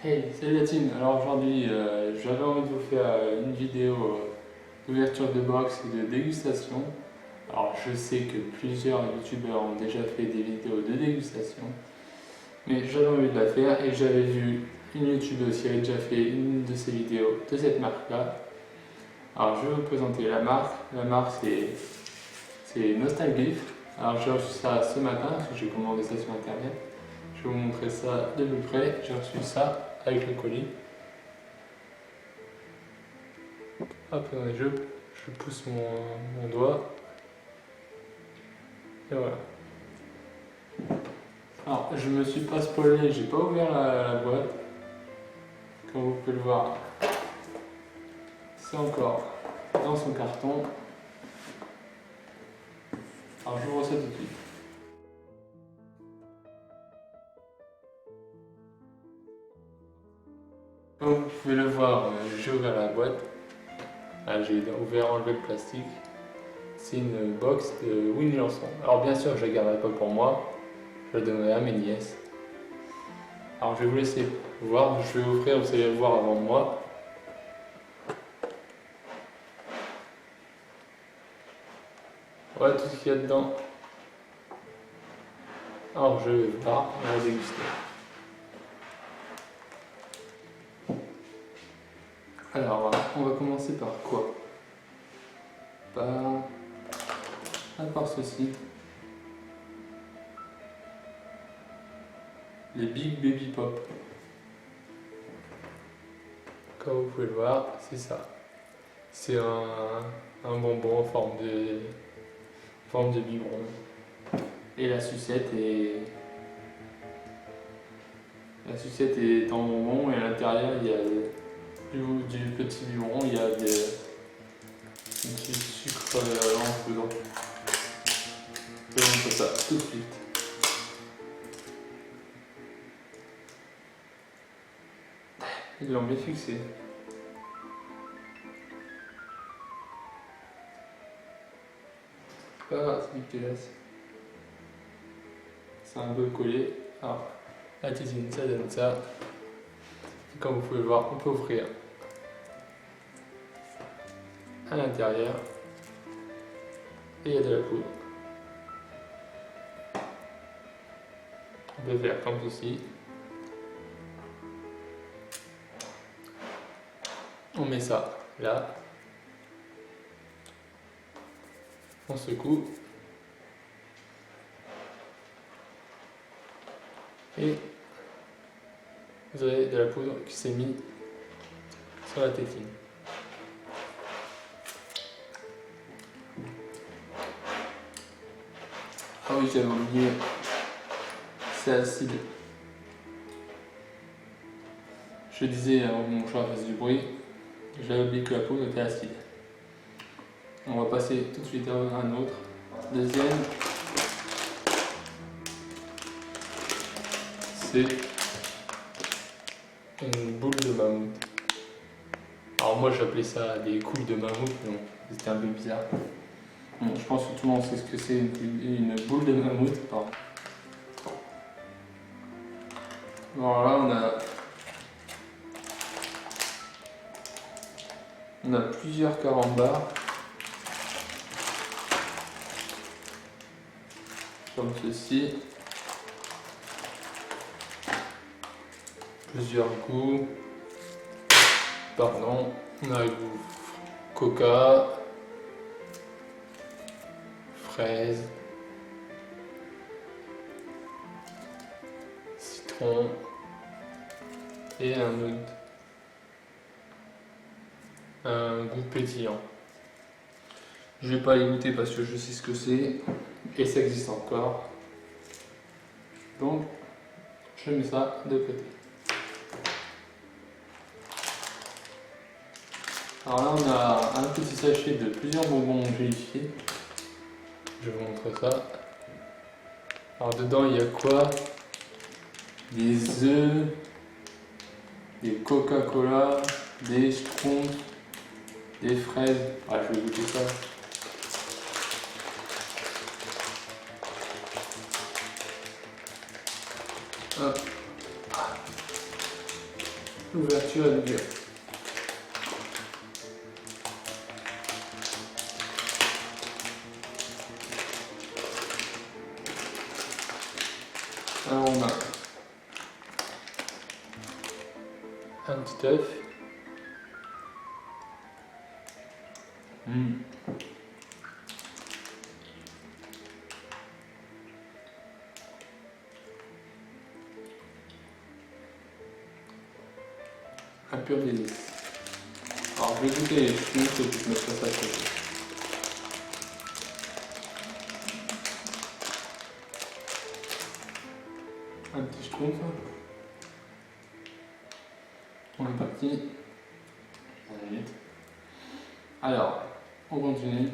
Hey, salut la team. Alors aujourd'hui, j'avais envie de vous faire une vidéo d'ouverture de box et de dégustation. Alors je sais que plusieurs youtubeurs ont déjà fait des vidéos de dégustation, mais j'avais envie de la faire et j'avais vu une youtubeuse qui avait déjà fait une de ces vidéos de cette marque-là. Alors je vais vous présenter la marque. La marque c'est Nostalglyph. Alors j'ai reçu ça ce matin parce que j'ai commandé ça sur internet. Je vais vous montrer ça de plus près. J'ai reçu ça avec le colis. Hop, je pousse mon doigt. Et voilà. Alors, je me suis pas spoilé, j'ai pas ouvert la boîte. Comme vous pouvez le voir, c'est encore dans son carton. Alors, j'ouvre ça tout de suite. Comme vous pouvez le voir, j'ai ouvert la boîte. Là, j'ai enlevé le plastique. C'est une box de Winnie Lançon. Alors, bien sûr, je ne la garderai pas pour moi. Je la donnerai à mes nièces. Alors, je vais vous laisser voir. Je vais ouvrir, vous allez le voir avant moi. Voilà tout ce qu'il y a dedans. Alors, je vais voir, on va déguster. Alors, on va commencer par quoi? Par ceci. Les Big Baby Pop. Comme vous pouvez le voir, c'est ça. C'est un bonbon en forme de biberon. Et la sucette est en bonbon et à l'intérieur il y a du petit biberon, il y a du sucre en dedans. Je vais vous montrer ça tout de suite. Ils l'ont bien fixé. C'est pas grave, c'est dégueulasse. C'est un peu collé. Alors, la tétine, ça donne ça. Et comme vous pouvez le voir, on peut ouvrir à l'intérieur. Et il y a de la poudre. On peut faire comme ceci. On met ça là. On secoue. Et vous avez de la poudre qui s'est mise sur la tétine. Ah oui, j'avais oublié. C'est acide. Je disais avant que mon chat fasse du bruit, j'avais oublié que la poudre était acide. On va passer tout de suite à un autre. Deuxième, c'est une boule de mammouth. Alors moi j'appelais ça des couilles de mammouth, non, c'était un peu bizarre. Bon, je pense que tout le monde sait ce que c'est une boule de mammouth. Pardon. Alors là on a plusieurs carambars. Comme ceci. Plusieurs goûts. Pardon. On a le goût coca, fraise, citron et un goût pétillant. Je vais pas les goûter parce que je sais ce que c'est et ça existe encore. Donc je mets ça de côté. Alors là on a un petit sachet de plusieurs bonbons gélifiés. Je vous montre ça. Alors dedans il y a quoi? Des œufs, des Coca-Cola, des schtroumpfs, des fraises. Ah, je vais goûter ça. Hop. l'ouverture est dure. Alors on a un petit œuf. Un pur délice. Alors je vais goûter, je pense que je vais mettre ça à côté. Un petit schtroumpf. On est parti. Alors, on continue.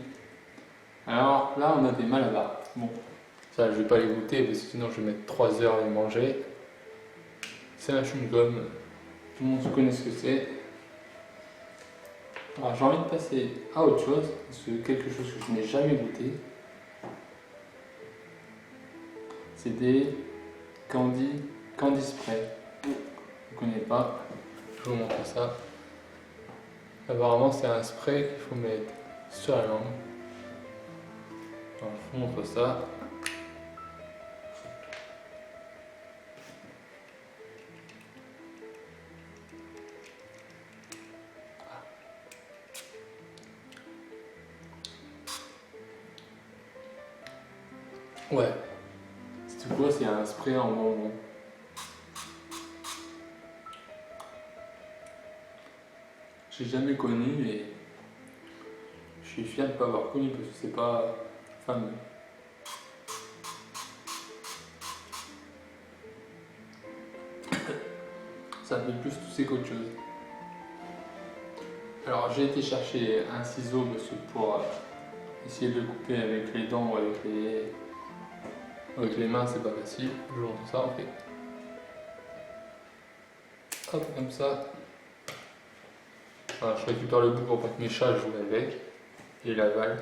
Alors là, on a des malabars. Bon, ça, je vais pas les goûter parce que sinon je vais mettre 3 heures à les manger. C'est un chewing-gum. Tout le monde connaît ce que c'est. Alors, j'ai envie de passer à autre chose, parce que quelque chose que je n'ai jamais goûté. C'est des candy spray. Je ne connais pas. Je vous montre ça. Apparemment, c'est un spray qu'il faut mettre sur la langue. Alors, je vous montre ça. Ouais. C'est quoi? C'est un spray en bonbon. J'ai jamais connu et je suis fier de ne pas avoir connu parce que c'est pas fameux. Ça fait plus tousser qu'autre chose. Alors j'ai été chercher un ciseau parce que pour essayer de le couper avec les dents ou avec les mains, c'est pas facile. Je vous montre ça en fait. Hop, comme ça. Voilà, je récupère le bout pour pas que mes chats jouent avec et l'avalent.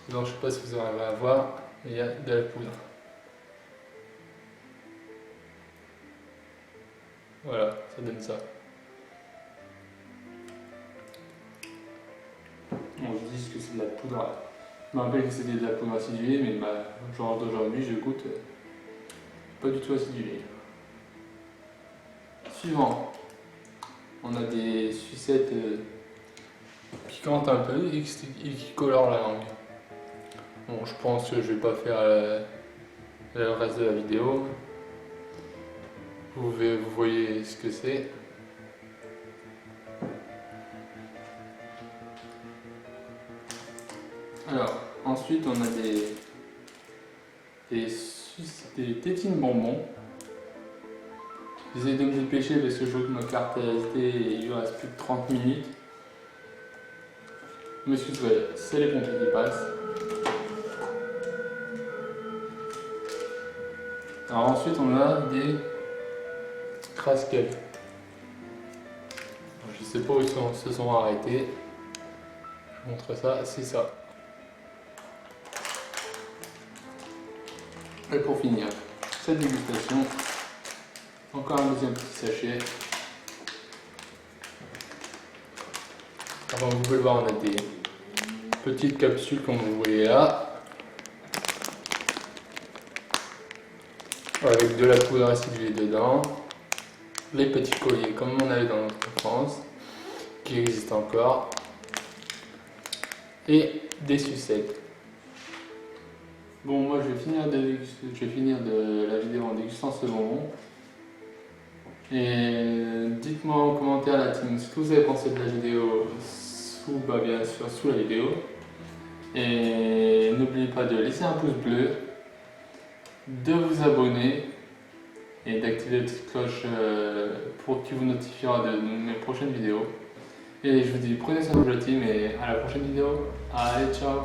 Donc je sais pas si vous arrivez à voir, mais il y a de la poudre. Voilà, ça donne ça. On se dit que c'est de la poudre. Je me rappelle que c'était de la poudre acidulée, mais genre d'aujourd'hui, je goûte pas du tout acidulé. Suivant, on a des sucettes piquantes un peu et qui colorent la langue. Bon, je pense que je vais pas faire le reste de la vidéo. Vous voyez ce que c'est. Alors, ensuite on a des tétines bonbons. J'essaie de me dépêcher parce que je vois que ma carte est restée et il lui reste plus de 30 minutes. Je m'excuserai, c'est les pompiers qui passent. Alors ensuite on a des Kruskel. Je sais pas où ils se sont arrêtés. Je vous montre ça, c'est ça. Et pour finir, cette dégustation, encore un deuxième petit sachet. Alors vous pouvez le voir, on a des petites capsules comme vous voyez là, avec de la poudre acidulée dedans, les petits colliers comme on avait dans notre France, qui existent encore, et des sucettes. Bon, moi je vais finir de la vidéo en dégustant ce bonbon. Et dites-moi en commentaire la team ce que vous avez pensé de la vidéo bien sûr sous la vidéo. Et n'oubliez pas de laisser un pouce bleu, de vous abonner et d'activer la petite cloche qui vous notifiera de mes prochaines vidéos. Et je vous dis prenez soin de vous la team et à la prochaine vidéo. Allez, ciao!